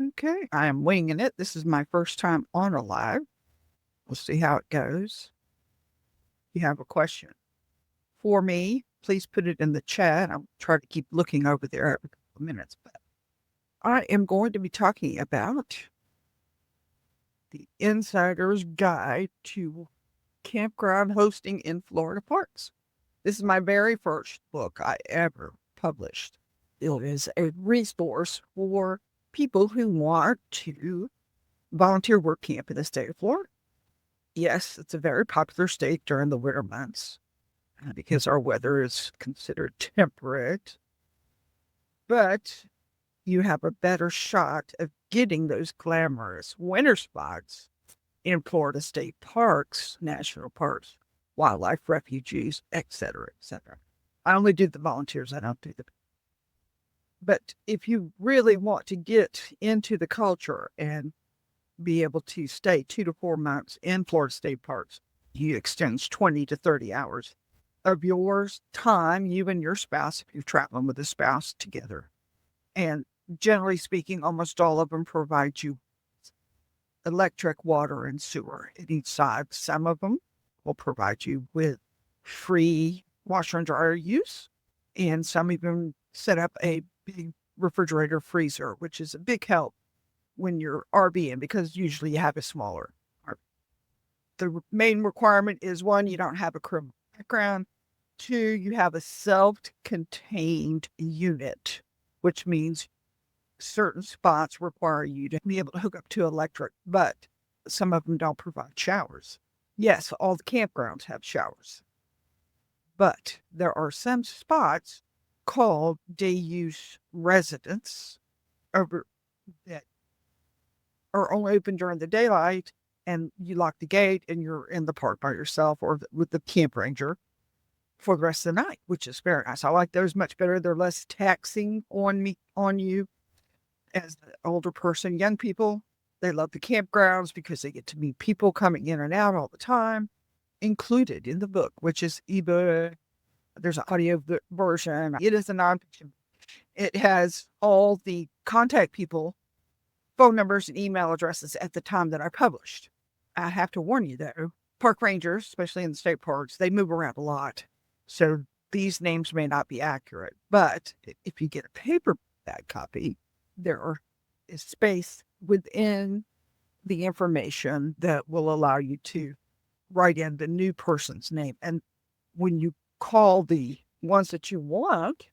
Okay, I am winging it. This is my first time on a live. We'll see how it goes. If you have a question for me, please put it in the chat. I'll try to keep looking over there every couple of minutes. But I am going to be talking about the Insider's Guide to Campground Hosting in Florida Parks. This is my very first book I ever published. It is a resource for people who want to volunteer work camp in the state of Florida. Yes, it's a very popular state during the winter months because our weather is considered temperate, but you have a better shot of getting those glamorous winter spots in Florida state parks, national parks, wildlife refuges, etc., etc. I only do the volunteers. I don't do the. But if you really want to get into the culture and be able to stay 2 to 4 months in Florida state parks, you extends 20 to 30 hours of your time, you and your spouse, if you're traveling with a spouse together. And generally speaking, almost all of them provide you electric, water, and sewer at each side. Some of them will provide you with free washer and dryer use, and some even set up a big refrigerator freezer, which is a big help when you're RVing because usually you have a smaller RV. The main requirement is 1, you don't have a criminal background. 2, you have a self-contained unit, which means certain spots require you to be able to hook up to electric, but some of them don't provide showers. Yes, all the campgrounds have showers, but there are some spots called day use residence over that are only open during the daylight, and you lock the gate and you're in the park by yourself or with the camp ranger for the rest of the night, which is very nice. I like those much better. They're less taxing on you as the older person. Young people, they love the campgrounds because they get to meet people coming in and out all the time, included in the book, which is ebook. There's an audio version. It is a nonfiction. It has all the contact people, phone numbers, and email addresses at the time that I published. I have to warn you, though, park rangers, especially in the state parks, they move around a lot. So these names may not be accurate. But if you get a paperback copy, there is space within the information that will allow you to write in the new person's name. And when you call the ones that you want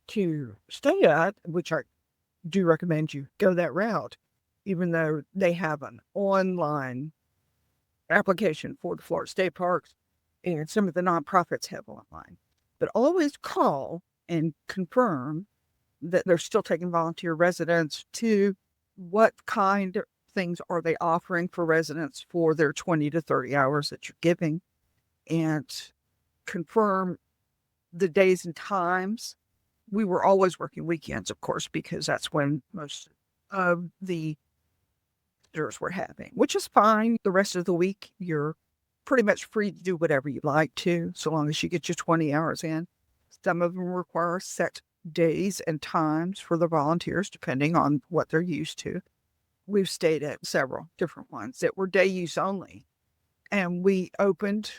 to stay at, which I do recommend you go that route, even though they have an online application for the Florida state parks and some of the nonprofits have online. But always call and confirm that they're still taking volunteer residents. To what kind of things are they offering for residents for their 20 to 30 hours that you're giving, and confirm the days and times. We were always working weekends, of course, because that's when most of the visitors were having, which is fine. The rest of the week, you're pretty much free to do whatever you like to, so long as you get your 20 hours in. Some of them require set days and times for the volunteers, depending on what they're used to. We've stayed at several different ones that were day use only. And we opened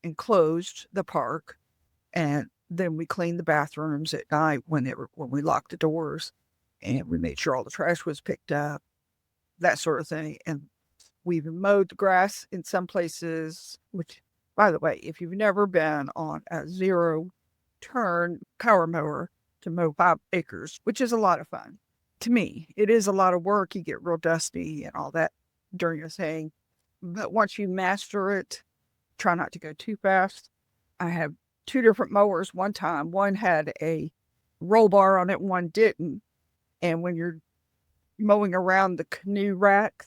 and closed the park, and then we cleaned the bathrooms at night when we locked the doors, and we made sure all the trash was picked up, that sort of thing. And we even mowed the grass in some places, which, by the way, if you've never been on a 0-turn power mower to mow 5 acres, which is a lot of fun. To me, it is a lot of work. You get real dusty and all that during your thing. But once you master it, try not to go too fast. I have 2 different mowers one time. One had a roll bar on it, one didn't. And when you're mowing around the canoe rack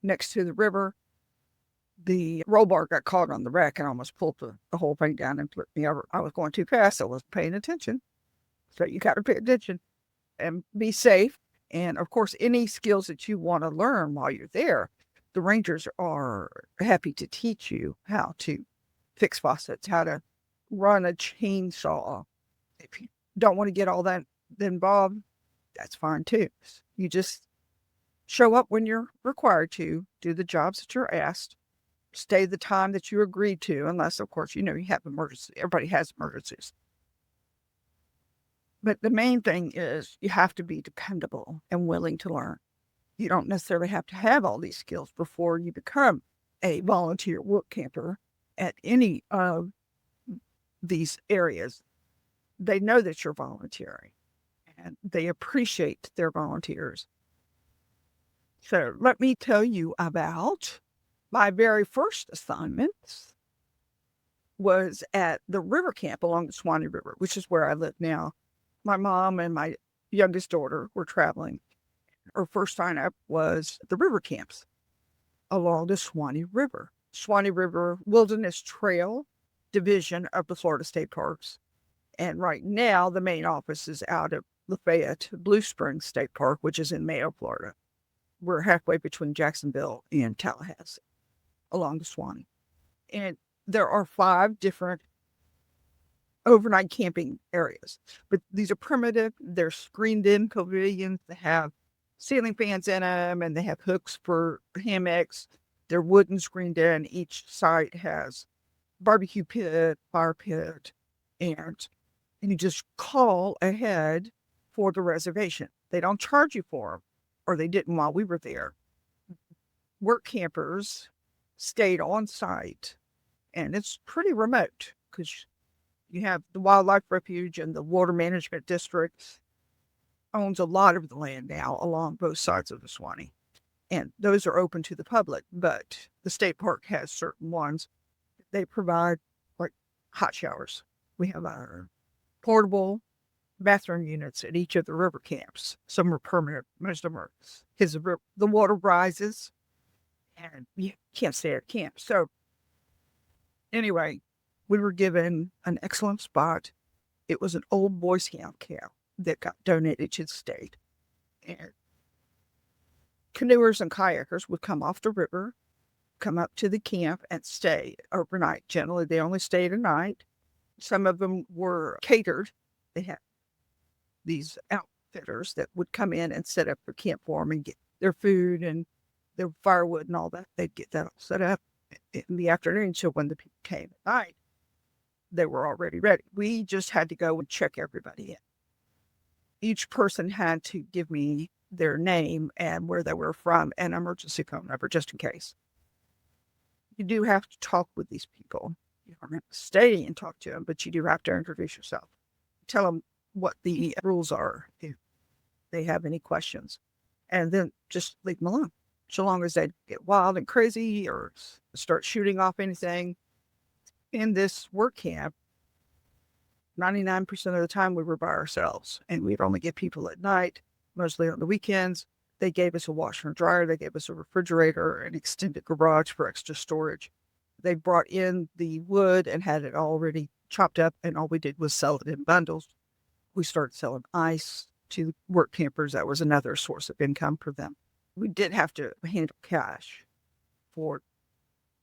next to the river, the roll bar got caught on the rack and almost pulled the whole thing down and flipped me over. I was going too fast. I wasn't paying attention. So you got to pay attention and be safe. And of course, any skills that you want to learn while you're there, the rangers are happy to teach you how to fix faucets, how to run a chainsaw. If you don't want to get all that involved, That's fine too. You just show up when you're required to, do the jobs that you're asked, stay the time that you agreed to, unless, of course, you have emergency. Everybody has emergencies. But the main thing is you have to be dependable and willing to learn. You don't necessarily have to have all these skills before you become a volunteer work camper at any of these areas. They know that you're volunteering and they appreciate their volunteers. So let me tell you about my very first assignment was at the river camp along the Suwannee River, which is where I live now. My mom and my youngest daughter were traveling. Our first sign up was the river camps along the Suwannee River. Suwannee River Wilderness Trail Division of the Florida State Parks. And right now, the main office is out of Lafayette Blue Springs State Park, which is in Mayo, Florida. We're halfway between Jacksonville and Tallahassee along the Suwannee. And there are 5 different overnight camping areas. But these are primitive. They're screened in pavilions. They have ceiling fans in them and they have hooks for hammocks. They're wooden screened in. Each site has barbecue pit, fire pit, and you just call ahead for the reservation. They don't charge you for them, or they didn't while we were there. Work campers stayed on site, and it's pretty remote because you have the Wildlife Refuge and the Water Management District owns a lot of the land now along both sides of the Suwannee. And those are open to the public, but the state park has certain ones. They provide like hot showers. We have our portable bathroom units at each of the river camps. Some are permanent, most of them are because the water rises and you can't stay at camp. So anyway, we were given an excellent spot. It was an old Boy Scout camp that got donated to the state. And canoers and kayakers would come off the river, come up to the camp and stay overnight. Generally, they only stayed a night. Some of them were catered. They had these outfitters that would come in and set up their camp for them and get their food and their firewood and all that. They'd get that all set up in the afternoon. So when the people came at night, they were already ready. We just had to go and check everybody in. Each person had to give me their name and where they were from and emergency phone number just in case. You do have to talk with these people. You don't have to stay and talk to them, but you do have to introduce yourself. Tell them what the rules are if they have any questions. And then just leave them alone. So long as they get wild and crazy or start shooting off anything. In this work camp, 99% of the time we were by ourselves. And we'd only get people at night, mostly on the weekends. They gave us a washer and dryer. They gave us a refrigerator, an extended garage for extra storage. They brought in the wood and had it already chopped up, and all we did was sell it in bundles. We started selling ice to work campers. That was another source of income for them. We did have to handle cash for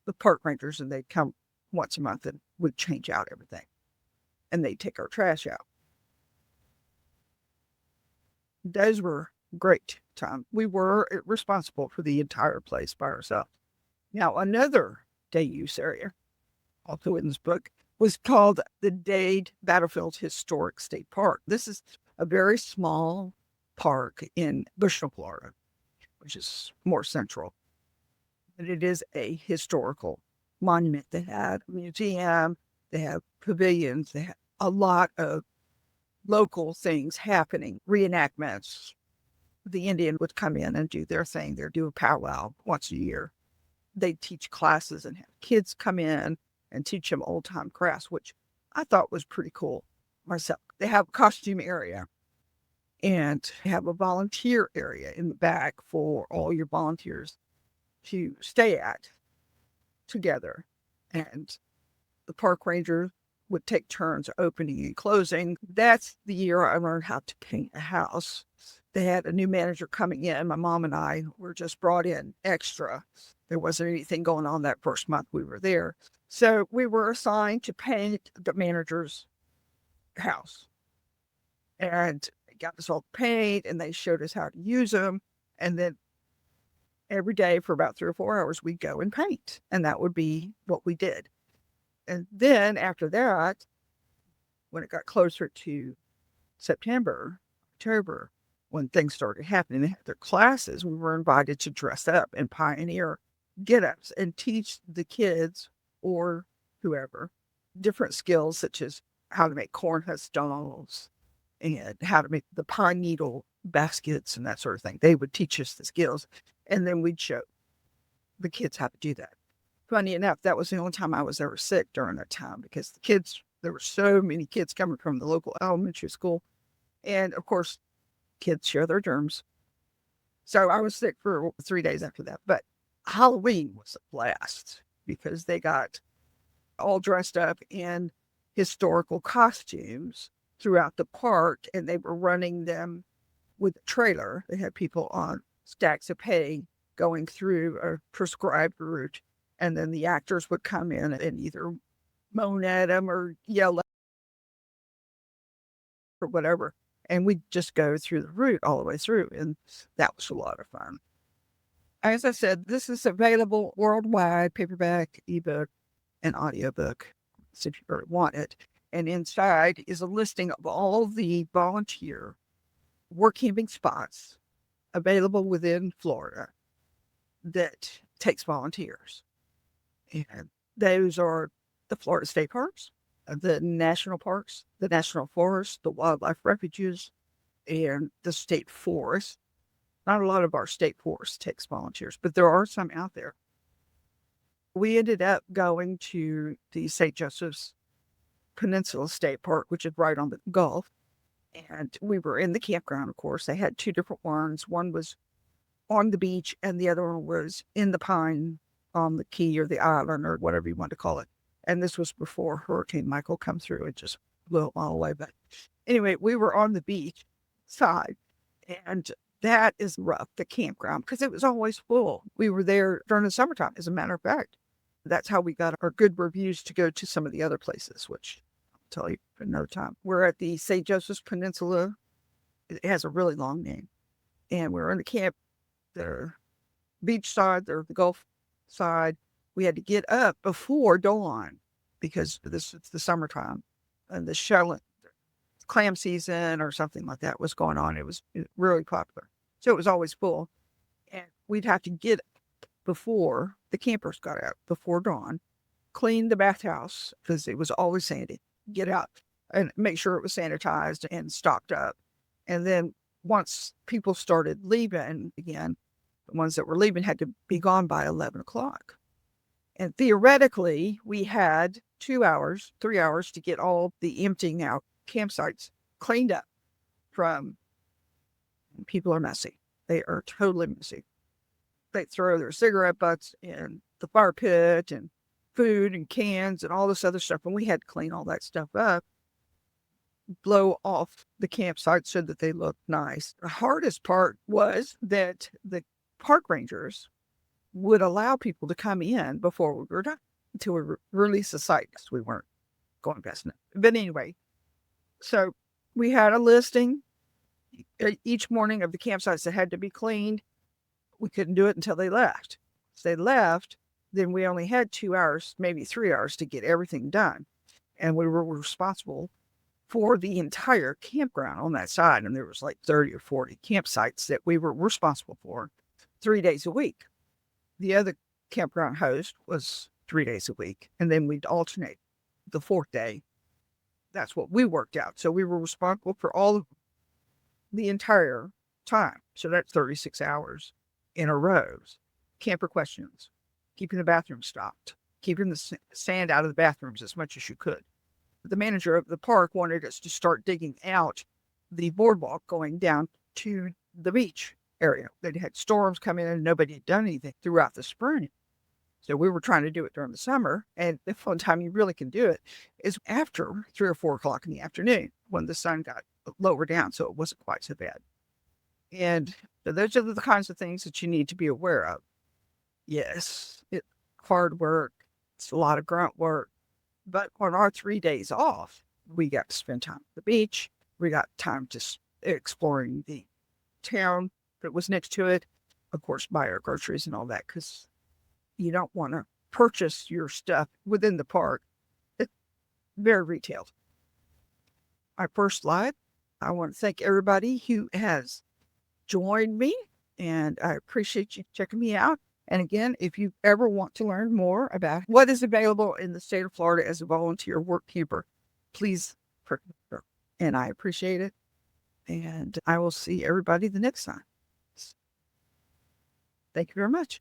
the park rangers, and they'd come once a month and would change out everything. And they'd take our trash out. Those were great time. We were responsible for the entire place by ourselves. Now, another day use area, also in this book, was called the Dade Battlefield Historic State Park. This is a very small park in Bushnell, Florida, which is more central. But it is a historical monument. They had a museum, they have pavilions, they have a lot of local things happening, reenactments. The Indian would come in and do their thing. They'd do a powwow once a year. They'd teach classes and have kids come in and teach them old-time crafts, which I thought was pretty cool myself. They have a costume area and have a volunteer area in the back for all your volunteers to stay at together. And the park ranger would take turns opening and closing. That's the year I learned how to paint a house. They had a new manager coming in. My mom and I were just brought in extra. There wasn't anything going on that first month we were there. So we were assigned to paint the manager's house. And They got us all paint and they showed us how to use them. And then every day for about 3 or 4 hours, we'd go and paint. And that would be what we did. And then after that, when it got closer to September, October, when things started happening, they had their classes, we were invited to dress up and pioneer get-ups and teach the kids or whoever different skills such as how to make corn husk dolls and how to make the pine needle baskets and that sort of thing. They would teach us the skills, and then we'd show the kids how to do that. Funny enough, that was the only time I was ever sick during that time because the kids, there were so many kids coming from the local elementary school. And of course, kids share their germs. So I was sick for 3 days after that. But Halloween was a blast because they got all dressed up in historical costumes throughout the park, and they were running them with a trailer. They had people on stacks of hay going through a prescribed route, and then the actors would come in and either moan at them or yell at or whatever. And we'd just go through the route all the way through, and that was a lot of fun. As I said, this is available worldwide, paperback, ebook, and audiobook, so if you really want it. And inside is a listing of all the volunteer work camping spots available within Florida that takes volunteers. And those are the Florida State Parks, the national parks, the national forests, the wildlife refuges, and the state forest. Not a lot of our state forest takes volunteers, but there are some out there. We ended up going to the St. Joseph's Peninsula State Park, which is right on the Gulf. And we were in the campground, of course. They had two different ones. One was on the beach, and the other one was in the pine on the key or the island or whatever you want to call it. And this was before Hurricane Michael come through and just blew it all away. But anyway, we were on the beach side, and that is rough, the campground, because it was always full. We were there during the summertime, as a matter of fact. That's how we got our good reviews to go to some of the other places, which I'll tell you another time. We're at the St. Joseph's Peninsula. It has a really long name. And we're in the camp, the beach side, or the Gulf side. We had to get up before dawn because this is the summertime and the shell, clam season or something like that was going on. It was really popular. So it was always full. And we'd have to get before the campers got out, before dawn, clean the bathhouse because it was always sandy, get out and make sure it was sanitized and stocked up. And then once people started leaving again, the ones that were leaving had to be gone by 11 o'clock. And theoretically, we had 2 hours, 3 hours to get all the emptying out campsites cleaned up from. People are messy. They are totally messy. They throw their cigarette butts in the fire pit and food and cans and all this other stuff. And we had to clean all that stuff up, blow off the campsite so that they looked nice. The hardest part was that the park rangers would allow people to come in before we were done until we released the site because we weren't going fast enough. But anyway, so we had a listing each morning of the campsites that had to be cleaned. We couldn't do it until they left. If they left, then we only had 2 hours, maybe 3 hours to get everything done. And we were responsible for the entire campground on that side. And there was like 30 or 40 campsites that we were responsible for 3 days a week. The other campground host was 3 days a week. And then we'd alternate the fourth day. That's what we worked out. So we were responsible for all of the entire time. So that's 36 hours in a row. Camper questions, keeping the bathrooms stocked, keeping the sand out of the bathrooms as much as you could. The manager of the park wanted us to start digging out the boardwalk going down to the beach area. They had storms come in and nobody had done anything throughout the spring. So we were trying to do it during the summer. And the fun time you really can do it is after 3 or 4 o'clock in the afternoon when the sun got lower down. So it wasn't quite so bad. And so those are the kinds of things that you need to be aware of. Yes, it's hard work. It's a lot of grunt work. But on our 3 days off, we got to spend time at the beach. We got time to exploring the town that was next to it. Of course, buy our groceries and all that, because you don't want to purchase your stuff within the park. It's very retail. My first live, I want to thank everybody who has joined me, and I appreciate you checking me out. And again, if you ever want to learn more about what is available in the state of Florida as a volunteer work camper, please, and I appreciate it. And I will see everybody the next time. Thank you very much.